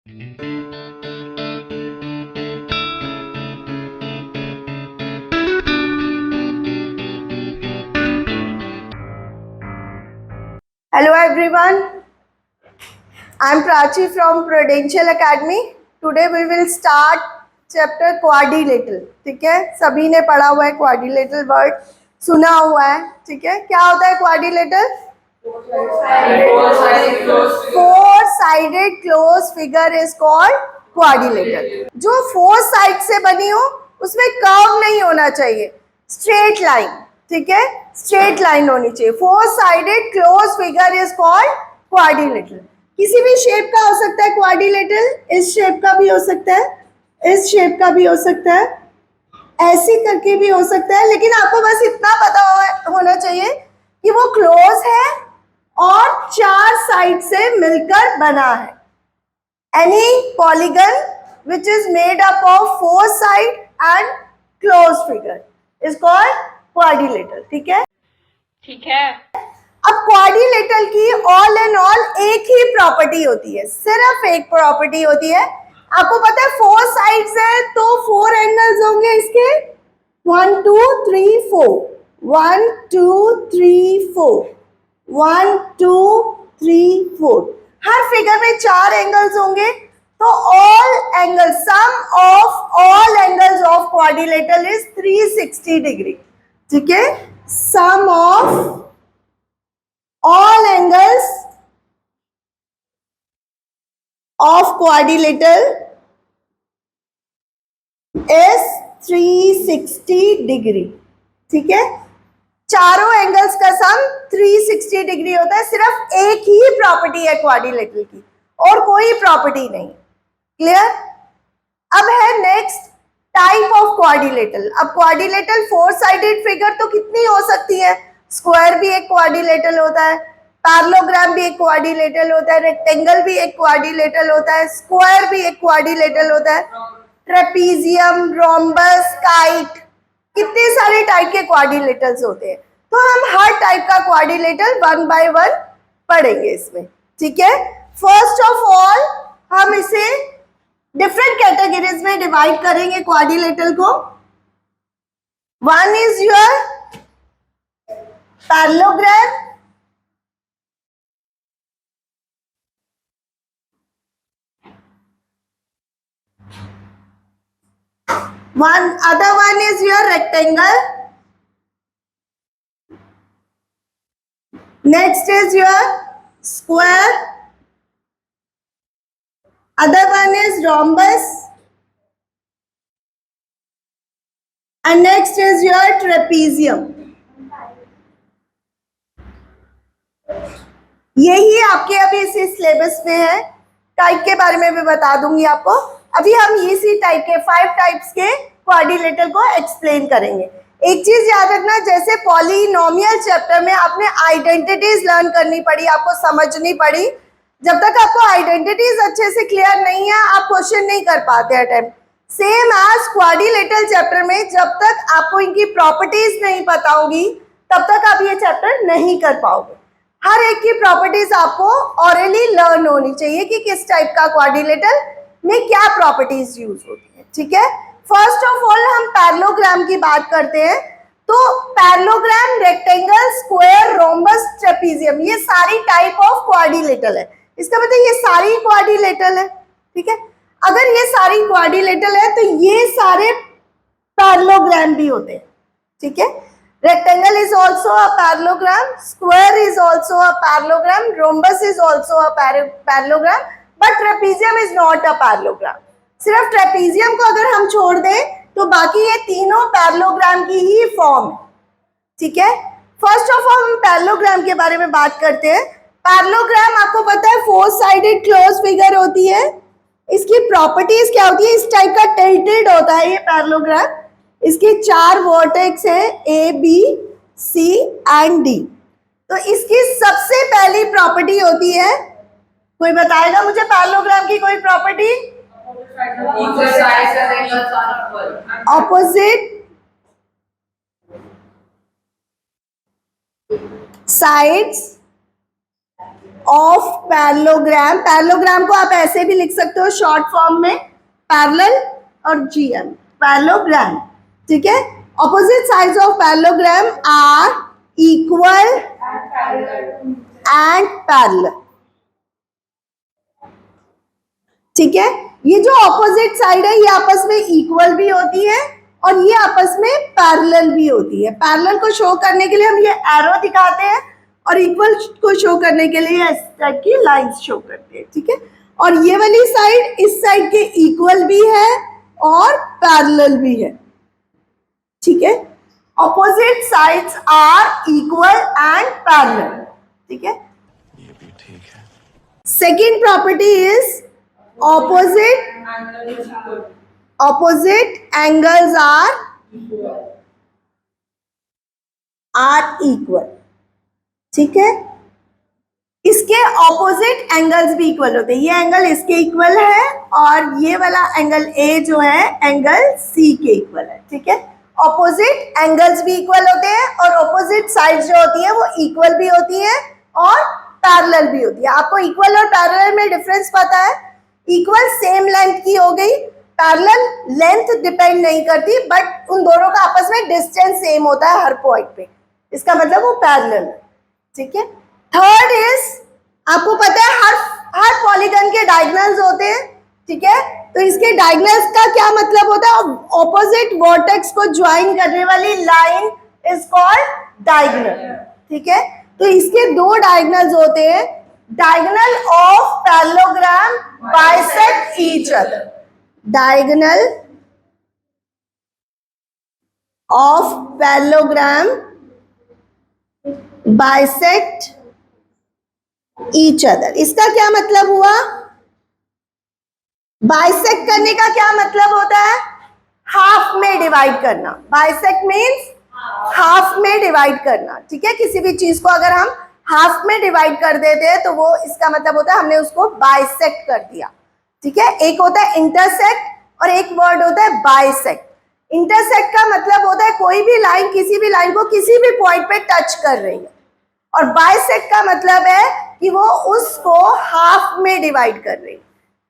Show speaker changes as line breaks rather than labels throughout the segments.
Hello everyone, I am Prachi from Prudential Academy. Today we will start chapter quadrilateral. ठीक है, सभी ने पढ़ा हुआ है quadrilateral वर्ड, सुना हुआ है. ठीक है, क्या होता है quadrilateral? Four sided close figure is called quadrilateral. जो फोर साइड से बनी हो उसमें कर्व नहीं होना चाहिए, स्ट्रेट लाइन. ठीक है, स्ट्रेट लाइन होनी चाहिए. Four sided close figure is called quadrilateral. किसी भी शेप का हो सकता है क्वाड्रिलेटरल. इस शेप का भी हो सकता है, इस शेप का भी हो सकता है, ऐसे करके भी हो सकता है. लेकिन आपको बस इतना पता होना चाहिए कि वो क्लोज है और चार साइड से मिलकर बना है. Any polygon which is made up of four side and close figure is called quadrilateral. ठीक है,
ठीक है.
अब क्वाड्रिलेटरल की ऑल एंड ऑल एक ही प्रॉपर्टी होती है, सिर्फ एक प्रॉपर्टी होती है. आपको पता है फोर साइड्स है तो फोर एंगल्स होंगे इसके. 1 2 3 4, 1 2 3 4, 1 2 3 4. हर फिगर में चार एंगल्स होंगे. तो all angle, sum of all angles of quadrilateral is 360 degree. ठीक है, sum of all angles of quadrilateral is 360 degree. ठीक है, चारों एंगल्स का सम 360 डिग्री होता है. सिर्फ एक ही प्रॉपर्टी है क्वाड्रिलेटरल की और कोई प्रॉपर्टी नहीं. क्लियर? अब है नेक्स्ट टाइप ऑफ क्वाड्रिलेटरल. अब क्वाड्रिलेटरल फोर साइडेड फिगर तो कितनी हो सकती है? स्क्वायर भी एक क्वाड्रिलेटरल होता है, पैरेललोग्राम भी एक क्वाड्रिलेटरल होता है, रेक्टेंगल भी एक क्वाड्रिलेटरल होता है, स्क्वायर भी एक क्वाड्रिलेटरल होता है, ट्रेपीजियम, रोम्बस, काइट, कितने सारे टाइप के क्वाड्रिलेटरल्स होते हैं. तो हम हर टाइप का क्वाड्रिलेटरल वन बाय वन पढ़ेंगे इसमें. ठीक है, फर्स्ट ऑफ ऑल हम इसे डिफरेंट कैटेगरीज में डिवाइड करेंगे क्वाड्रिलेटरल को. One is your parallelogram, other one is your rectangle, next is your square, other one is rhombus, and next is your trapezium. यही आपके अभी इसी सिलेबस में है. टाइप के बारे में भी बता दूंगी आपको. अभी हम इसी टाइप के 5 टाइप्स के क्वाड्रिलेटरल को एक्सप्लेन करेंगे. एक चीज याद रखना, जैसे पॉलिनोमियल चैप्टर में आपने आइडेंटिटीज लर्न करनी पड़ी, आपको समझनी पड़ी. जब तक आपको आइडेंटिटीज अच्छे से क्लियर नहीं है आप क्वेश्चन नहीं कर पाते attempt. Same as quadrilateral chapter में जब तक आपको इनकी प्रॉपर्टीज नहीं पता होगी तब तक आप ये चैप्टर नहीं कर पाओगे. हर एक की प्रॉपर्टीज आपको ऑरली लर्न होनी चाहिए कि किस टाइप का क्वाड्रिलेटरल में क्या प्रॉपर्टीज यूज होती है. ठीक है, फर्स्ट ऑफ ऑल हम पैरेललोग्राम की बात करते हैं. तो parallelogram, rectangle, square, rhombus, trapezium, ये सारी टाइप ऑफ क्वाड्रिलेटरल है. इसका मतलब ये सारी क्वाड्रिलेटरल है. ठीक है, अगर ये सारी क्वाड्रिलेटरल है तो ये सारे पैरेललोग्राम भी होते हैं. ठीक है, rectangle is also a parallelogram, square is also a parallelogram, rhombus is also a parallelogram, but trapezium is not a parallelogram. सिर्फ ट्रेपीजियम को अगर हम छोड़ दें तो बाकी ये तीनों पैरेललोग्राम की ही फॉर्म है. ठीक है, फर्स्ट ऑफ ऑल हम पैरेललोग्राम के बारे में बात करते हैं. पैरेललोग्राम आपको पता है फोर साइडेड क्लोज फिगर होती है. इसकी प्रॉपर्टीज क्या होती है? इस टाइप का टिल्टेड होता है ये पैरेललोग्राम. इसके चार वर्टेक्स है ए, बी, सी एंड डी. तो इसकी सबसे पहली प्रॉपर्टी होती है, कोई बताएगा मुझे पैरेललोग्राम की कोई property? Opposite sides of parallelogram, parallelogram को आप ऐसे भी लिख सकते हो शॉर्ट फॉर्म में, पैरेलल और जीएम, पैरेललोग्राम, ठीक है। Opposite sides of parallelogram are equal and parallel, ठीक है। ये जो ऑपोजिट साइड है ये आपस में इक्वल भी होती है और ये आपस में पैरेलल भी होती है। पैरेलल को शो करने के लिए हम ये एरो दिखाते हैं और इक्वल को शो करने के लिए इस टाइप की लाइंस शो करते हैं, ठीक है। और ये वाली साइड इस साइड के इक्वल भी है और पैरेलल भी है, ठीक है। Opposite sides are equal and parallel, ठीक है।
ये भी ठीक है।
Second property is opposite angles are equal, ठीक है। इसके ऑपोजिट एंगल्स भी इक्वल होते हैं। ये एंगल इसके इक्वल है और ये वाला एंगल ए जो है एंगल सी के इक्वल है, ठीक है। ऑपोजिट एंगल्स भी इक्वल होते हैं और ऑपोजिट साइड्स जो होती है वो इक्वल भी होती है और पैरेलल भी होती है। आपको इक्वल और पैरेलल में डिफरेंस पता है? इक्वल सेम लेंथ की हो गई, पैरेलल लेंथ डिपेंड नहीं करती, बट उन दोनों का आपस में डिस्टेंस सेम होता है हर पॉइंट पे, इसका मतलब वो पैरेलल है, ठीक है। थर्ड इज, आपको पता है हर पॉलीगन के डायगोनल्स होते हैं, ठीक है। तो इसके डायगोनल्स का क्या मतलब होता है? ऑपोजिट वर्टेक्स को ज्वाइन करने वाली लाइन इज कॉल्ड डायगोनल, ठीक है। तो इसके दो डायगोनल्स होते हैं, diagonal of parallelogram bisect each other, diagonal of parallelogram bisect each other। इसका क्या मतलब हुआ? बाइसेक्ट करने का क्या मतलब होता है? हाफ में डिवाइड करना। बाइसेक्ट मीन्स हाफ में डिवाइड करना, ठीक है। किसी भी चीज को अगर हम हाफ में डिवाइड कर देते हैं तो वो इसका मतलब होता है हमने उसको बाइसेक्ट कर दिया, ठीक है। एक होता है इंटरसेक्ट और एक वर्ड होता है बाइसेक्ट। इंटरसेक्ट का मतलब होता है कोई भी लाइन किसी भी लाइन को किसी भी पॉइंट पे टच कर रही है, और बाइसेक्ट का मतलब है कि वो उसको हाफ में डिवाइड कर रही है,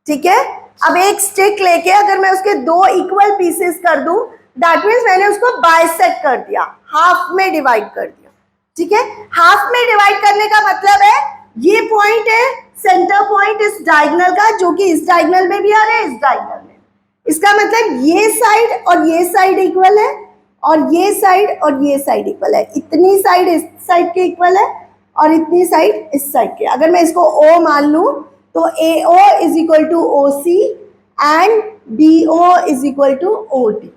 ठीक है। अब एक स्टिक लेके अगर मैं उसके दो इक्वल पीसेस कर दूं, दैट मीन्स मैंने उसको बाइसेक्ट कर दिया, हाफ में डिवाइड कर दिया, ठीक है। हाफ में डिवाइड करने का मतलब है ये पॉइंट है सेंटर पॉइंट इस डायगोनल का, जो कि इस डायगोनल में भी आ रहा है, इस डायगोनल में। इसका मतलब ये साइड और ये साइड इक्वल है और ये साइड और ये साइड इक्वल है। इतनी साइड इस साइड के इक्वल है और इतनी साइड इस साइड के। अगर मैं इसको O मान लूं तो AO is equal to OC and BO is equal to OD,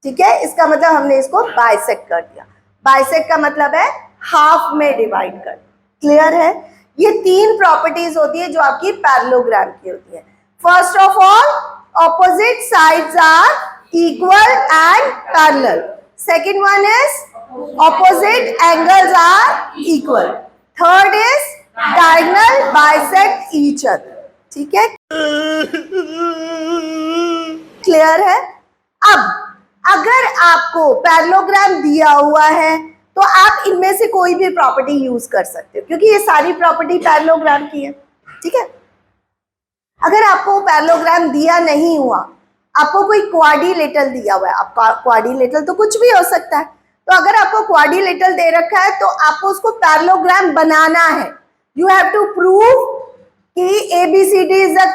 ठीक है। इसका मतलब हमने इसको बाइसेक्ट कर दिया। बाइसेक्ट का मतलब है हाफ में डिवाइड कर। क्लियर है? ये तीन प्रॉपर्टीज होती है जो आपकी पैरेललोग्राम की होती है। First of all, opposite sides are equal and parallel. Second one is opposite angles are equal. Third is diagonal bisect each other, ठीक है। क्लियर है? अब अगर आपको पैरेललोग्राम दिया हुआ है तो आप इनमें से कोई भी प्रॉपर्टी यूज कर सकते हो, क्योंकि ये सारी प्रॉपर्टी पैरेललोग्राम की है, ठीक है। अगर आपको पैरेललोग्राम दिया नहीं हुआ, आपको कोई क्वाड्रिलेटरल दिया हुआ है, आपका क्वाड्रिलेटरल तो कुछ भी हो सकता है, तो अगर आपको क्वाड्रिलेटरल दे रखा है तो आपको उसको पैरेललोग्राम बनाना है। यू हैव टू प्रूव कि ABCD is a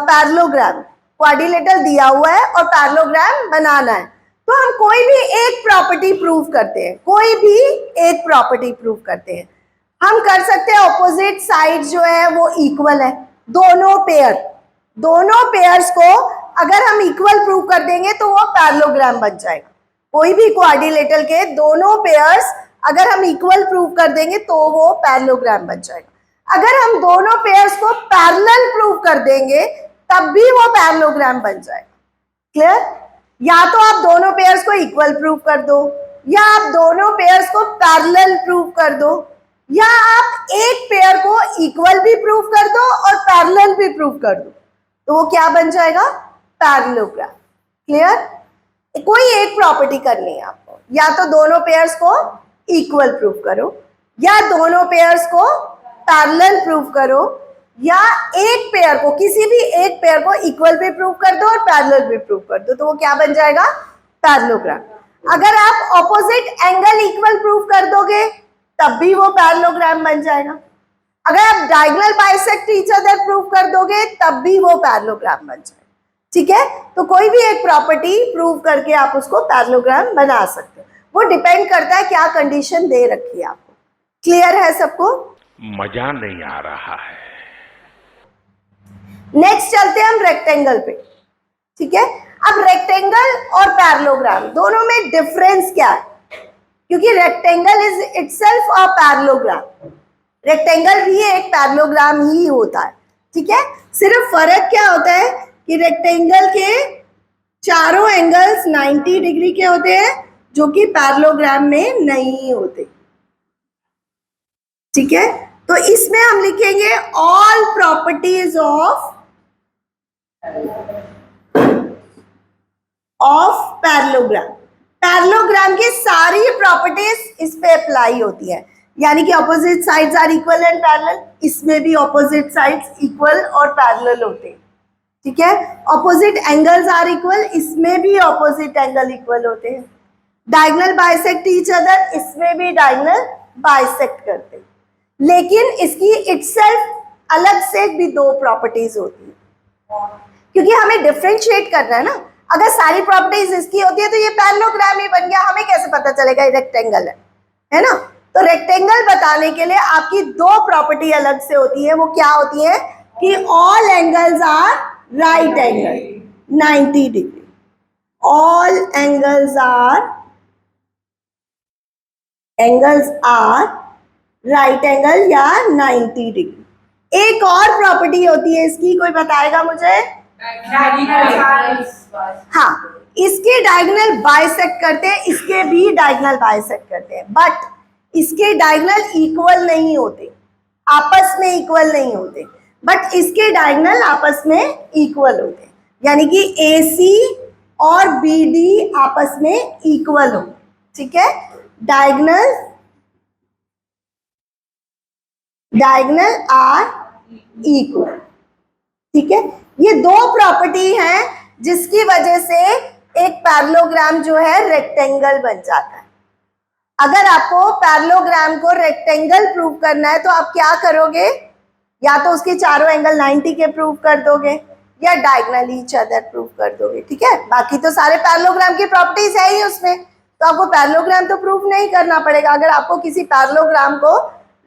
parallelogram. Quadrilateral दिया हुआ है और पैरेललोग्राम बनाना है, तो हम कोई भी एक प्रॉपर्टी प्रूव करते हैं, कोई भी एक प्रॉपर्टी प्रूव करते हैं। हम कर सकते हैं ऑपोजिट साइड जो है वो इक्वल है, दोनों पेयर्स को अगर हम इक्वल प्रूव कर देंगे तो वो पैरेललोग्राम बन जाएगा। कोई भी क्वाड्रिलेटरल के दोनों पेयर्स अगर हम इक्वल प्रूव कर देंगे तो वो पैरेललोग्राम बन जाएगा। अगर हम दोनों पेयर्स को पैरेलल प्रूव कर देंगे तब भी वो पैरेललोग्राम बन जाएगा। क्लियर? या तो आप दोनों पेयर्स को इक्वल प्रूव कर दो, या आप दोनों पेयर्स को पैरेलल प्रूव कर दो, या आप एक पेयर को इक्वल भी प्रूव कर दो और पैरेलल भी प्रूव कर दो, तो वो क्या बन जाएगा? पैरेललोग्राम। क्लियर? कोई एक प्रॉपर्टी करनी है आपको, या तो दोनों पेयर्स को इक्वल प्रूव करो या दोनों पेयर्स को पैरेलल प्रूव करो, या एक पेयर को, किसी भी एक पेयर को इक्वल भी प्रूव कर दो और पैरेलल भी प्रूव कर दो, तो वो क्या बन जाएगा? पैरेललोग्राम। अगर आप ऑपोजिट एंगल इक्वल प्रूव कर दोगे तब भी वो पैरेललोग्राम बन जाएगा। अगर आप diagonal bisect each other prove कर दोगे तब भी वो पैरेललोग्राम बन जाएगा। ठीक है, तो कोई भी एक प्रॉपर्टी प्रूव करके आप उसको पैरेललोग्राम बना सकते हो। वो डिपेंड करता है क्या कंडीशन दे रखी है आपको। क्लियर है सबको?
मजा नहीं आ रहा है।
नेक्स्ट चलते हैं हम रेक्टेंगल पे। ठीक है, अब रेक्टेंगल और पैरेललोग्राम दोनों में डिफरेंस क्या है? क्योंकि rectangle is itself a parallelogram, rectangle भी एक पैरेललोग्राम ही होता है। ठीक है, सिर्फ फर्क क्या होता है कि रेक्टेंगल के चारों एंगल्स 90 डिग्री के होते हैं, जो कि पैरेललोग्राम में नहीं होते। ठीक है, तो इसमें हम लिखेंगे all properties of parallelogram. Parallelogram की सारी प्रॉपर्टीज इस पे अप्लाई होती है, यानी कि opposite sides are equal and parallel, इसमें भी ऑपोजिट साइड्स इक्वल और पैरेलल होते हैं। ठीक है, ऑपोजिट एंगल्स आर इक्वल, इसमें भी ऑपोजिट एंगल इक्वल होते हैं। डायगोनल बाइसेक्ट ईच अदर, इसमें भी डायगोनल बाइसेक्ट करते हैं। लेकिन इसकी इटसेल्फ अलग से भी दो प्रॉपर्टीज होती है, क्योंकि हमें डिफरेंशिएट करना है ना। अगर सारी प्रॉपर्टीज इसकी होती है तो ये पैरेललोग्राम ही बन गया, हमें कैसे पता चलेगा ये रेक्टेंगल है ना? तो रेक्टेंगल बताने के लिए आपकी दो प्रॉपर्टी अलग से होती है। वो क्या होती है कि all angles are right angle 90 degree, all angles are right angle या 90 डिग्री। एक और प्रॉपर्टी होती है इसकी, कोई बताएगा मुझे? हाँ, इसके डायगोनल बाइसेक्ट करते हैं, इसके भी डायगोनल बाइसेक्ट करते हैं, बट इसके डायगोनल इक्वल नहीं होते, आपस में इक्वल नहीं होते, बट इसके डायगोनल आपस में इक्वल होते हैं, यानी कि AC और BD आपस में इक्वल हो। ठीक है, डायगोनल आर इक्वल। ठीक है, ये दो प्रॉपर्टी हैं जिसकी वजह से एक पैरेललोग्राम जो है रेक्टेंगल बन जाता है। अगर आपको पैरेललोग्राम को रेक्टेंगल प्रूव करना है तो आप क्या करोगे? या तो उसके चारों एंगल 90 के प्रूव कर दोगे या डायगोनल ईच अदर प्रूव कर दोगे। ठीक है, बाकी तो सारे पैरेललोग्राम की प्रॉपर्टीज है ही उसमें, तो आपको पैरेललोग्राम तो प्रूव नहीं करना पड़ेगा। अगर आपको किसी पैरेललोग्राम को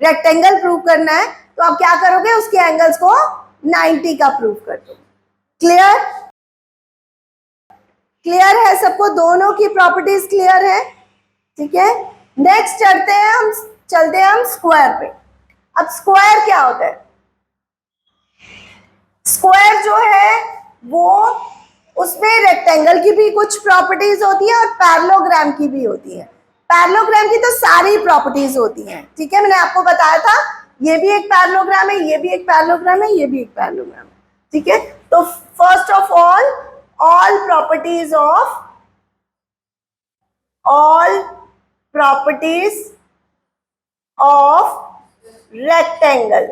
रेक्टेंगल प्रूव करना है तो आप क्या करोगे? उसके एंगल्स को 90 का प्रूव कर दोगे। क्लियर है सबको? दोनों की प्रॉपर्टीज क्लियर है? ठीक है, नेक्स्ट चलते हैं हम स्क्वायर पे। अब स्क्वायर क्या होता है? स्क्वायर जो है वो, उसमें रेक्टेंगल की भी कुछ प्रॉपर्टीज होती है और पैरेललोग्राम की भी होती है। पैरेललोग्राम की तो सारी प्रॉपर्टीज होती हैं। ठीक है, मैंने आपको बताया था ये भी एक पैरेललोग्राम है, ये भी एक पैरेललोग्राम है, ये भी एक पैरेललोग्राम है। ठीक है, तो first of all properties of rectangle,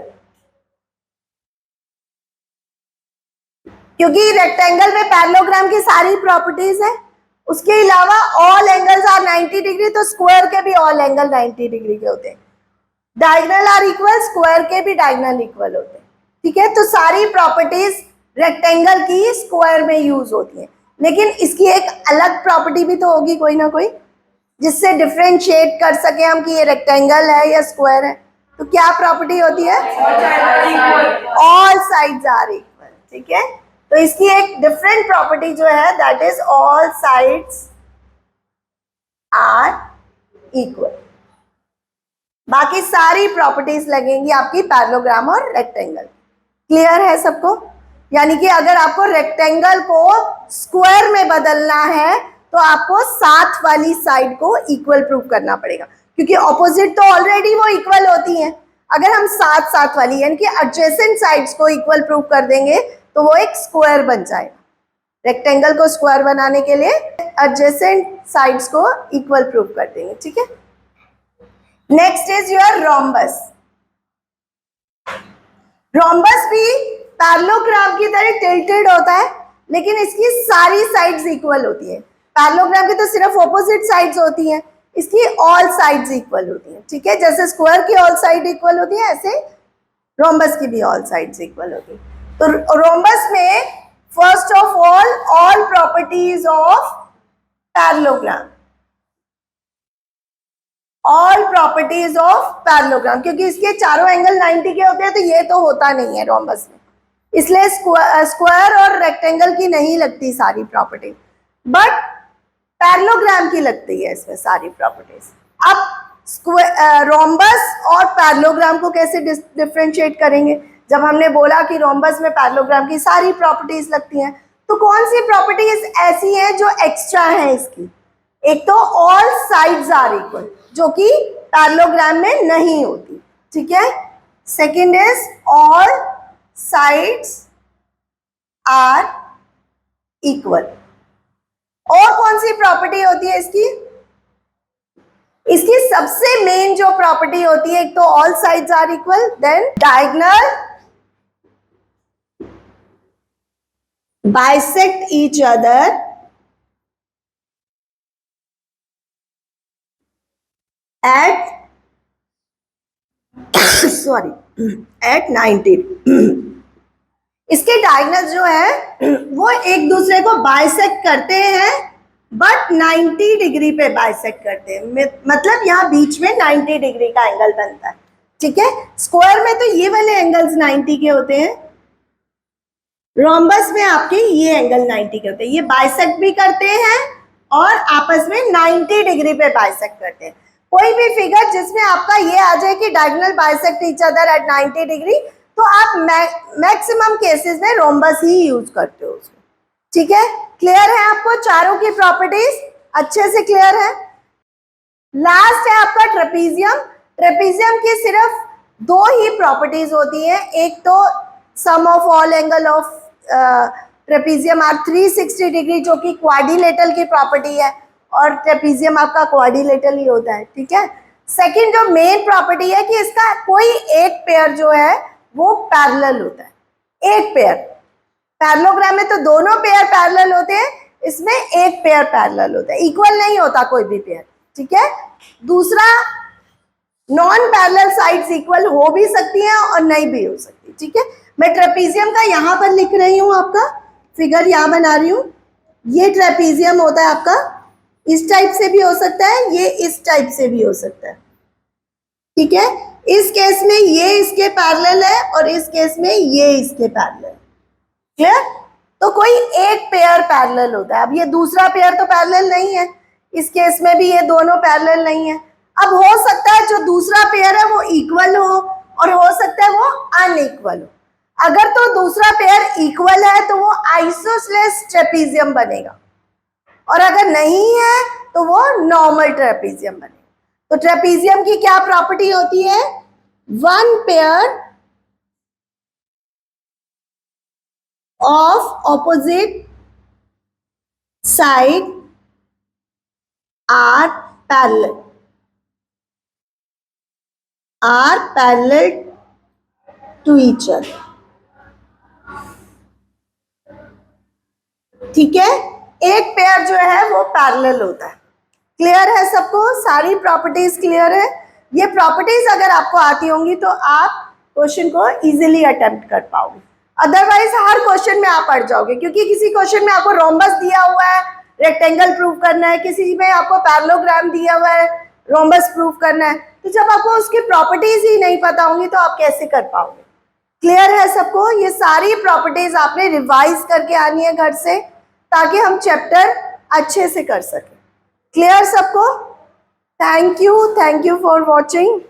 क्योंकि रेक्टेंगल में पैरेललोग्राम की सारी प्रॉपर्टीज है। उसके अलावा ऑल एंगल्स आर 90 डिग्री, तो स्क्वायर के भी ऑल एंगल 90 डिग्री के होते हैं। डायगोनल आर इक्वल, स्क्वायर के भी डायगोनल इक्वल होते हैं। ठीक है, तो सारी प्रॉपर्टीज रेक्टेंगल की स्क्वायर में यूज होती है, लेकिन इसकी एक अलग प्रॉपर्टी भी तो होगी कोई ना कोई, जिससे डिफरेंशिएट कर सके हम कि ये रेक्टेंगल है या स्क्वायर है। तो क्या प्रॉपर्टी होती है? All sides are equal. ठीक है, तो इसकी एक डिफरेंट प्रॉपर्टी जो है that is all sides are equal. बाकी सारी प्रॉपर्टीज लगेंगी आपकी पैरेललोग्राम और रेक्टेंगल। क्लियर है सबको? यानी कि अगर आपको रेक्टेंगल को स्क्वायर में बदलना है तो आपको साथ वाली साइड को इक्वल प्रूव करना पड़ेगा, क्योंकि ऑपोजिट तो ऑलरेडी वो इक्वल होती हैं। अगर हम साथ वाली यानी कि एडजेसेंट साइड्स को इक्वल प्रूव कर देंगे तो वो एक स्क्वायर बन जाएगा। रेक्टेंगल को स्क्वायर बनाने के लिए एडजेसेंट साइड्स को इक्वल प्रूव कर देंगे। ठीक है, next is your rhombus. Rhombus भी पैरेललोग्राम की तरह टिल्टेड होता है, लेकिन इसकी सारी साइड्स इक्वल होती है। पैरेललोग्राम की तो सिर्फ ऑपोजिट साइड्स होती हैं, इसकी ऑल साइड्स इक्वल होती हैं। ठीक है, जैसे स्क्वायर की ऑल साइड इक्वल होती है, ऐसे रोम्बस की भी ऑल साइड्स इक्वल होती है। तो रोम्बस में first of all properties of parallelogram, all properties of parallelogram, क्योंकि इसके चारों एंगल 90 के होते हैं, तो ये तो होता नहीं है रोम्बस में, इसलिए स्क्वायर और रेक्टेंगल की नहीं लगती सारी प्रॉपर्टी, बट पैरेललोग्राम की लगती है इसमें सारी प्रॉपर्टीज। अब रोम्बस और पैरेललोग्राम को कैसे डिफरेंशिएट करेंगे? जब हमने बोला कि रोम्बस में पैरेललोग्राम की सारी प्रॉपर्टीज लगती हैं, तो कौन सी प्रॉपर्टीज ऐसी हैं जो एक्स्ट्रा है इसकी? एक तो ऑल साइड्स आर इक्वल, जो कि पैरेललोग्राम में नहीं होती। ठीक है, second is all sides are equal. और कौन सी प्रॉपर्टी होती है इसकी? इसकी सबसे मेन जो प्रॉपर्टी होती है, एक तो all sides are equal, then diagonal bisect each other at at 90। इसके डायगोनल जो है वो एक दूसरे को बाइसेक्ट करते हैं, बट 90 डिग्री पे बाइसेक्ट करते हैं, मतलब यहाँ बीच में 90 डिग्री का एंगल बनता है। ठीक है, स्क्वायर में तो ये वाले एंगल्स 90 के होते हैं, रोम्बस में आपके ये एंगल 90 के होते हैं। ये बाइसेक्ट भी करते हैं और आपस में 90 डिग्री पे बाइसेक्ट करते हैं। कोई भी फिगर जिसमें आपका ये आ जाए कि diagonal bisect each other at 90 degree, तो आप मैक्सिमम केसेस में रोम्बस ही यूज करते हो उसमें। ठीक है, क्लियर है आपको चारों की प्रॉपर्टीज? अच्छे से क्लियर है। लास्ट है आपका ट्रेपीजियम। ट्रेपीजियम की सिर्फ दो ही प्रॉपर्टीज होती है, एक तो sum of all angle of trapezium are 360 degree, जो कि क्वाड्रिलेटरल की प्रॉपर्टी है, और ट्रेपीजियम आपका क्वाड्रिलेटरल ही होता है। ठीक है, सेकंड जो मेन प्रॉपर्टी है कि इसका कोई एक पेयर जो है वो पैरेलल होता है। एक पेयर, पैरेललोग्राम में तो दोनों पेयर पैरेलल होते हैं, इसमें एक पेयर पैरेलल होता है, इक्वल नहीं होता कोई भी पेयर। ठीक है, दूसरा नॉन पैरेलल साइड्स इक्वल हो भी सकती हैं और नहीं भी हो सकती। ठीक है, मैं ट्रेपीजियम का यहाँ पर लिख रही हूँ, आपका फिगर यहाँ बना रही हूँ। ये ट्रेपीजियम होता है आपका, इस टाइप से भी हो सकता है, ये इस टाइप से भी हो सकता है। ठीक है, इस केस में ये इसके पैरेलल है और इस केस में ये इसके पैरेलल है। क्लियर? तो कोई एक पेयर पैरेलल होता है। अब ये दूसरा पेयर तो पैरेलल नहीं है, इस केस में भी ये दोनों पैरेलल नहीं है। अब हो सकता है जो दूसरा पेयर है वो इक्वल हो और हो सकता है वो अनइक्वल हो। अगर तो दूसरा पेयर इक्वल है तो वो आइसोसेलेस ट्रेपीजियम बनेगा, और अगर नहीं है तो वो नॉर्मल ट्रेपीजियम बनेगा। तो ट्रेपीजियम की क्या प्रॉपर्टी होती है? One pair of opposite side are parallel to each other. ठीक है, एक पेयर जो है वो पैरेलल होता है। क्लियर है सबको? सारी प्रॉपर्टीज क्लियर है? ये प्रॉपर्टीज अगर आपको आती होंगी तो आप क्वेश्चन को इजीली अटेम्प्ट कर पाओगे, अदरवाइज हर क्वेश्चन में आप अड़ जाओगे, क्योंकि किसी क्वेश्चन में आपको रोम्बस दिया हुआ है, रेक्टेंगल प्रूव करना है, किसी में आपको पैरेललोग्राम दिया हुआ है, रोम्बस प्रूव करना है। तो जब आपको उसकी प्रॉपर्टीज ही नहीं पता होंगी तो आप कैसे कर पाओगे? क्लियर है सबको? ये सारी प्रॉपर्टीज आपने रिवाइज करके आनी है घर से, ताकि हम चैप्टर अच्छे से कर सकें। क्लियर सबको? Thank you for watching.